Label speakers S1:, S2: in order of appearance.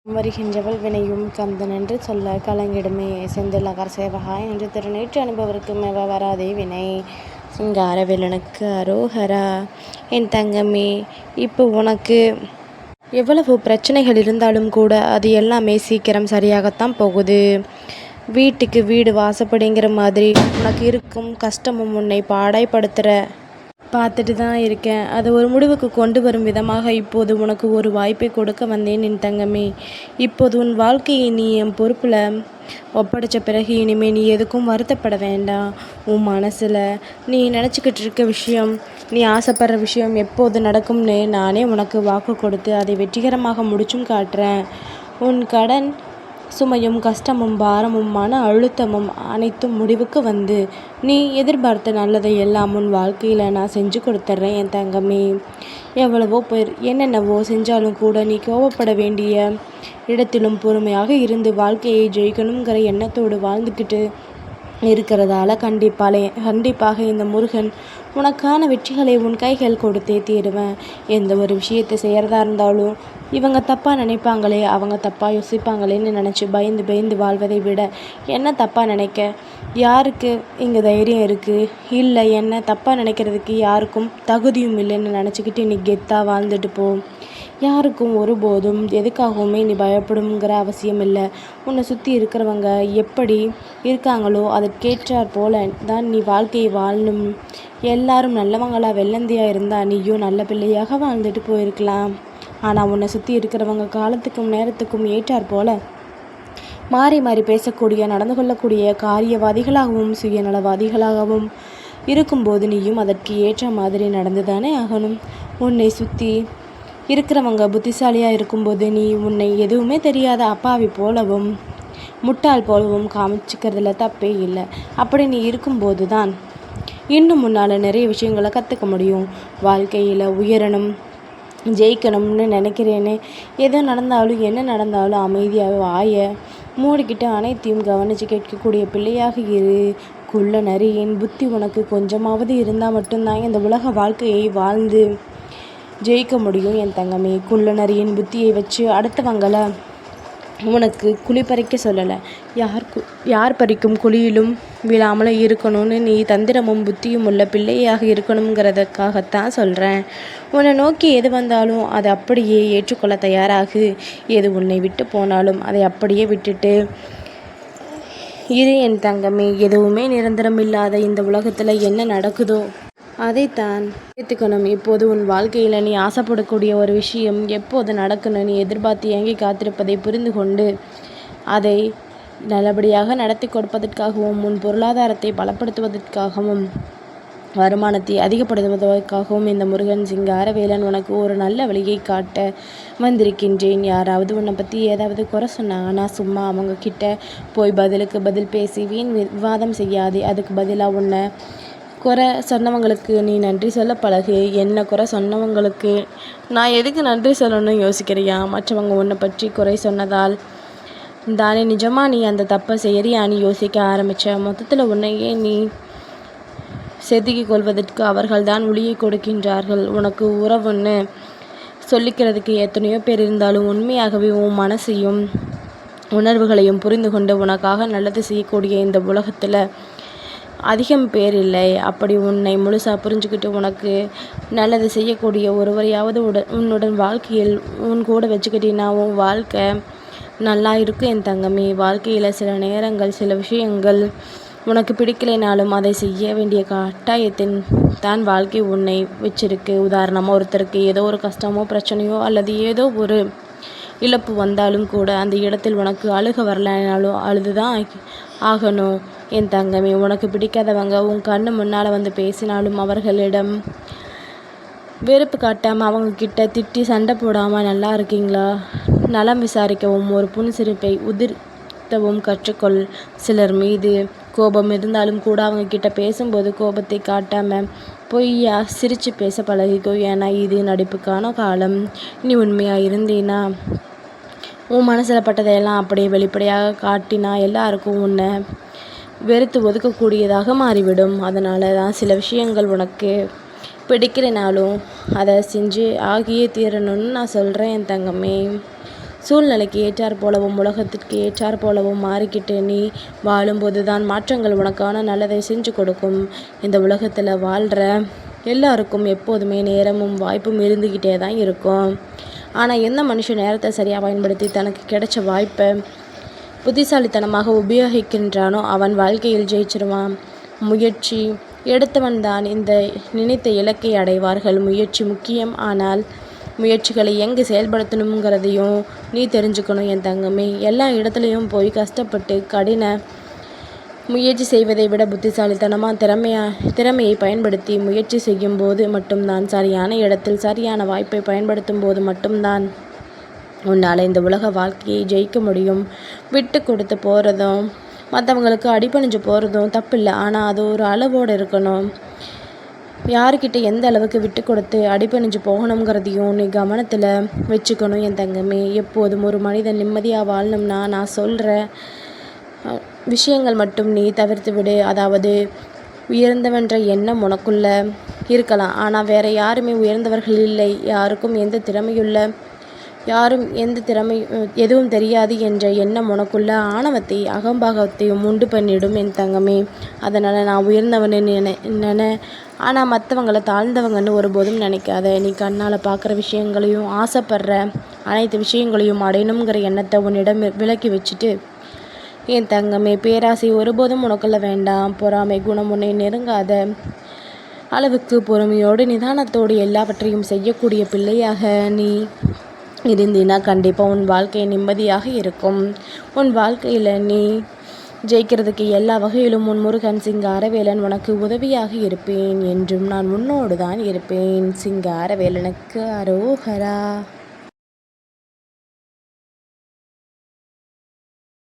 S1: வருகின்றவள் வினையும் கந்தன் என்று சொல்ல கலங்கிடுமே செந்தில் நகர் சேவகா என்று திருநேற்று அனுபவருக்கு மேவ வராதே வினை சிங்கார வேலனுக்கு அரோகரா. என் தங்கமே, இப்போ உனக்கு எவ்வளவு பிரச்சனைகள் இருந்தாலும் கூட அது எல்லாமே சீக்கிரம் சரியாகத்தான் போகுது. வீட்டுக்கு வீடு வாசப்படிங்கிற மாதிரி உனக்கு இருக்கும் கஷ்டமும் உன்னை பாடாய்படுத்துகிற பார்த்துட்டு தான் இருக்கேன். அதை ஒரு முடிவுக்கு கொண்டு வரும் விதமாக இப்போது உனக்கு ஒரு வாய்ப்பை கொடுக்க வந்தேன் என் தங்கமே. இப்போது உன் வாழ்க்கையை நீ என் பொறுப்பில் ஒப்படைச்ச பிறகு இனிமேல் நீ எதுக்கும் வருத்தப்பட வேண்டாம். உன் மனசில் நீ நினச்சிக்கிட்டு இருக்க விஷயம், நீ ஆசைப்படுற விஷயம் எப்போது நடக்கும்னு நானே உனக்கு வாக்கு கொடுத்து அதை வெற்றிகரமாக முடிச்சும் காட்டுறேன். உன் கடன் சுமையும் கஷ்டமும் பாரமும் மன அழுத்தமும் அனைத்தும் முடிவுக்கு வந்து நீ எதிர்பார்த்த நல்லதை எல்லாம் உன் வாழ்க்கையில் நான் செஞ்சு கொடுத்துட்றேன் என் தங்கமே. எவ்வளவோ பேர் என்னென்னவோ செஞ்சாலும் கூட நீ கோபப்பட வேண்டிய இடத்திலும் பொறுமையாக இருந்து வாழ்க்கையை ஜெயிக்கணுங்கிற எண்ணத்தோடு வாழ்ந்துக்கிட்டு இருக்கிறதால கண்டிப்பாக இந்த முருகன் உனக்கான வெற்றிகளை உன் கைகள் கொடுத்தே தீருவேன். எந்த ஒரு விஷயத்தை செய்கிறதா இருந்தாலும் இவங்க தப்பாக நினைப்பாங்களே, அவங்க தப்பாக யோசிப்பாங்களேன்னு நினச்சி பயந்து வாழ்வதை விட என்ன தப்பாக நினைக்க யாருக்கு இங்கே தைரியம் இருக்குது, இல்லை என்ன தப்பாக நினைக்கிறதுக்கு யாருக்கும் தகுதியும் இல்லைன்னு நினச்சிக்கிட்டு நீ கெத்தாக வாழ்ந்துட்டு போ. யாருக்கும் ஒருபோதும் எதுக்காகவுமே நீ பயப்படுங்கிற அவசியம் இல்லை. உன்னை சுற்றி இருக்கிறவங்க எப்படி இருக்காங்களோ அதற்கேற்றாற் போல தான் நீ வாழ்க்கையை வாழணும். எல்லாரும் நல்லவங்களா வெள்ளந்தியாக இருந்தால் நீயும் நல்ல பிள்ளையாக வாழ்ந்துட்டு போயிருக்கலாம். ஆனால் உன்னை சுற்றி இருக்கிறவங்க காலத்துக்கும் நேரத்துக்கும் ஏற்றாற் போல மாறி மாறி பேசக்கூடிய, நடந்து கொள்ளக்கூடிய காரியவாதிகளாகவும் சுயநலவாதிகளாகவும் இருக்கும்போது நீயும் அதற்கு ஏற்ற மாதிரி நடந்து தானே ஆகணும். உன்னை சுற்றி இருக்கிறவங்க புத்திசாலியாக இருக்கும்போது நீ உன்னை எதுவுமே தெரியாத அப்பாவி போலவும் முட்டாள் போலவும் காமிச்சிக்கிறதுல தப்பே இல்லை. அப்படி நீ இருக்கும்போது தான் இன்னும் முன்னால் நிறைய விஷயங்களை கற்றுக்க முடியும். வாழ்க்கையில் உயரணும், ஜெயிக்கணும்னு நினைக்கிறேன்னு எது நடந்தாலும் என்ன நடந்தாலும் அமைதியாக வாயை மூடிக்கிட்டு அனைத்தையும் கவனித்து கேட்கக்கூடிய பிள்ளையாக இரு. குள்ள நரியின் புத்தி உனக்கு கொஞ்சமாவது இருந்தால் மட்டும்தான் இந்த உலக வாழ்க்கையை வாழ்ந்து ஜெயிக்க முடியும் என் தங்கமே. குள்ள நரியின் புத்தியை வச்சு அடுத்தவங்களை உனக்கு குழி பறிக்க சொல்லலை. யார் பறிக்கும் குழியிலும் விழாமலும் இருக்கணும்னு நீ தந்திரமும் புத்தியும் உள்ள பிள்ளையாக இருக்கணுங்கிறதுக்காகத்தான் சொல்கிறேன். உன்னை நோக்கி எது வந்தாலும் அதை அப்படியே ஏற்றுக்கொள்ள தயாராகு. எது உன்னை விட்டு போனாலும் அதை அப்படியே விட்டுட்டு இரு என் தங்கமே. எதுவுமே நிரந்தரம் இல்லாத இந்த உலகத்தில் என்ன நடக்குதோ அதைத்தான் ஏற்றுக்கணும். இப்போது உன் வாழ்க்கையில் நீ ஆசைப்படக்கூடிய ஒரு விஷயம் எப்போது நடக்கணும் நீ எதிர்பார்த்து ஏங்கி காத்திருப்பதை புரிந்து கொண்டு அதை நல்லபடியாக நடத்தி கொடுப்பதற்காகவும் உன் பொருளாதாரத்தை பலப்படுத்துவதற்காகவும் வருமானத்தை அதிகப்படுத்துவதற்காகவும் இந்த முருகன் சிங்காரவேலன் உனக்கு ஒரு நல்ல வழியை காட்ட வந்திருக்கின்றேன். யாராவது உன்னை பற்றி ஏதாவது குறை சொன்னாங்கன்னா சும்மா அவங்க கிட்ட போய் பதிலுக்கு பதில் பேசி வீண் விவாதம் செய்யாதே. அதுக்கு பதிலாக உன்னை குறை சொன்னவங்களுக்கு நீ நன்றி சொல்ல பழகு. என்ன குறை சொன்னவங்களுக்கு நான் எதுக்கு நன்றி சொல்லணும்னு யோசிக்கிறியா? மற்றவங்க உன்னை பற்றி குறை சொன்னதால் தானே நிஜமாக நீ அந்த தப்பை செய்யறியான்னு யோசிக்க ஆரம்பித்த. மொத்தத்தில் உன்னையே நீ செதுக்கி கொள்வதற்கு அவர்கள் தான் ஒளியை கொடுக்கின்றார்கள். உனக்கு உறவுன்னு சொல்லிக்கிறதுக்கு எத்தனையோ பேர் இருந்தாலும் உண்மையாகவே உன் மனசையும் உணர்வுகளையும் புரிந்து கொண்டு உனக்காக நல்லது செய்யக்கூடிய இந்த உலகத்தில் அதிகம் பேர் இல்லை. அப்படி உன்னை முழுசாக புரிஞ்சுக்கிட்டு உனக்கு நல்லது செய்யக்கூடிய ஒருவரையாவது உன்னுடன் வாழ்க்கையில் உன் கூட வச்சுக்கிட்டினா உன் வாழ்க்கை நல்லா இருக்கும் என் தங்கமே. வாழ்க்கையில் சில நேரங்கள் சில விஷயங்கள் உனக்கு பிடிக்கலைனாலும் அதை செய்ய வேண்டிய கட்டாயத்தின் தான் வாழ்க்கை உன்னை வச்சிருக்கு. உதாரணமாக ஒருத்தருக்கு ஏதோ ஒரு கஷ்டமோ பிரச்சனையோ அல்லது ஏதோ ஒரு இழப்பு வந்தாலும் கூட அந்த இடத்தில் உனக்கு அழுக வரலைனாலும் அழுதுதான் ஆகணும் என் தங்கமே. உனக்கு பிடிக்காதவங்க உன் கண்ணு முன்னால் வந்து பேசினாலும் அவர்களிடம் வெறுப்பு காட்டாமல் அவங்கக்கிட்ட திட்டி சண்டை போடாமல் நல்லா இருக்கீங்களா நலம் விசாரிக்கவும் ஒரு புன்சிரிப்பை உதிர்த்தவும் கற்றுக்கொள். சிலர் மீது கோபம் இருந்தாலும் கூட அவங்கக்கிட்ட பேசும்போது கோபத்தை காட்டாமல் பொய்யா சிரித்து பேச பழகிக்கோ. ஏன்னா இது நடிப்புக்கான காலம். நீ உண்மையாக இருந்தீன்னா உன் மனசில் பட்டதையெல்லாம் அப்படியே வெளிப்படையாக காட்டினா எல்லாருக்கும் உன்னை வெறுத்து ஒதுக்கக்கூடியதாக மாறிவிடும். அதனால தான் சில விஷயங்கள் உனக்கு பிடிக்கலைனாலும் அதை செஞ்சு ஆகியே தீரணும்னு நான் சொல்கிறேன் என் தங்கமே. சூழ்நிலைக்கு ஏற்றாற் போலவும் உலகத்திற்கு ஏற்றாற் போலவும் மாறிக்கிட்டு நீ வாழும்போது தான் மாற்றங்கள் உனக்கான நல்லதை செஞ்சு கொடுக்கும். இந்த உலகத்தில் வாழ்கிற எல்லாருக்கும் எப்போதுமே நேரமும் வாய்ப்பும் இருந்துக்கிட்டே தான் இருக்கும். ஆனால் எந்த மனுஷன் நேரத்தை சரியாக பயன்படுத்தி தனக்கு கிடைச்ச வாய்ப்பை புத்திசாலித்தனமாக உபயோகிக்கின்றானோ அவன் வாழ்க்கையில் ஜெயிச்சிருவான். முயற்சி எடுத்தவன் தான் இந்த நினைத்த இலக்கை அடைவார்கள். முயற்சி முக்கியம், ஆனால் முயற்சிகளை எங்கே செயல்படுத்தணுங்கிறதையும் நீ தெரிஞ்சுக்கணும் என் தங்கமே. எல்லா இடத்துலையும் போய் கஷ்டப்பட்டு கடின முயற்சி செய்வதை விட புத்திசாலித்தனமாக திறமையை பயன்படுத்தி முயற்சி செய்யும் போது மட்டும்தான், சரியான இடத்தில் சரியான வாய்ப்பை பயன்படுத்தும் போது மட்டும்தான் உன்னால் இந்த உலக வாழ்க்கையை ஜெயிக்க முடியும். விட்டு கொடுத்து போகிறதும் மற்றவங்களுக்கு அடிபணிஞ்சு போகிறதும் தப்பில்லை, ஆனால் அது ஒரு அளவோடு இருக்கணும். யாருக்கிட்ட எந்த அளவுக்கு விட்டு கொடுத்து அடிபணிஞ்சு போகணுங்கிறதையும் நீ கவனத்தில் வச்சுக்கணும் என் தங்கமே. எப்போதும் ஒரு மனிதன் நிம்மதியாக வாழணும்னா நான் சொல்கிற விஷயங்கள் மட்டும் நீ தவிர்த்து விடு. அதாவது உயர்ந்தவன்ற எண்ணம் உனக்குள்ள இருக்கலாம், ஆனால் வேறு யாருமே உயர்ந்தவர்கள் இல்லை. யாருக்கும் எந்த திறமை எதுவும் தெரியாது என்ற எண்ணம் உனக்குள்ள ஆணவத்தை அகம்பாகத்தையும் உண்டு பண்ணிடும் என் தங்கமே. அதனால் நான் உயர்ந்தவன்னு நினை, ஆனால் மற்றவங்கள தாழ்ந்தவங்கன்னு ஒருபோதும் நினைக்காத. நீ கண்ணால் பார்க்குற விஷயங்களையும் ஆசைப்படுற அனைத்து விஷயங்களையும் அடையணுங்கிற எண்ணத்தை உன்னிடம் விலக்கி வச்சுட்டு என் தங்கமே, பேராசை ஒருபோதும் உனக்குள்ள வேண்டாம். பொறாமை குணம் உன்னை நெருங்காத அளவுக்கு பொறுமையோடு நிதானத்தோடு எல்லாவற்றையும் செய்யக்கூடிய பிள்ளையாக நீ இருந்தினா கண்டிப்பாக உன் வாழ்க்கை நிம்மதியாக இருக்கும். உன் வாழ்க்கையில் நீ ஜெயிக்கிறதுக்கு எல்லா வகையிலும் உன் முருகன் சிங்காரவேலன் உனக்கு உதவியாக இருப்பேன். என்றும் நான் உன்னோடு தான் இருப்பேன். சிங்காரவேலனுக்கு அரோகரா.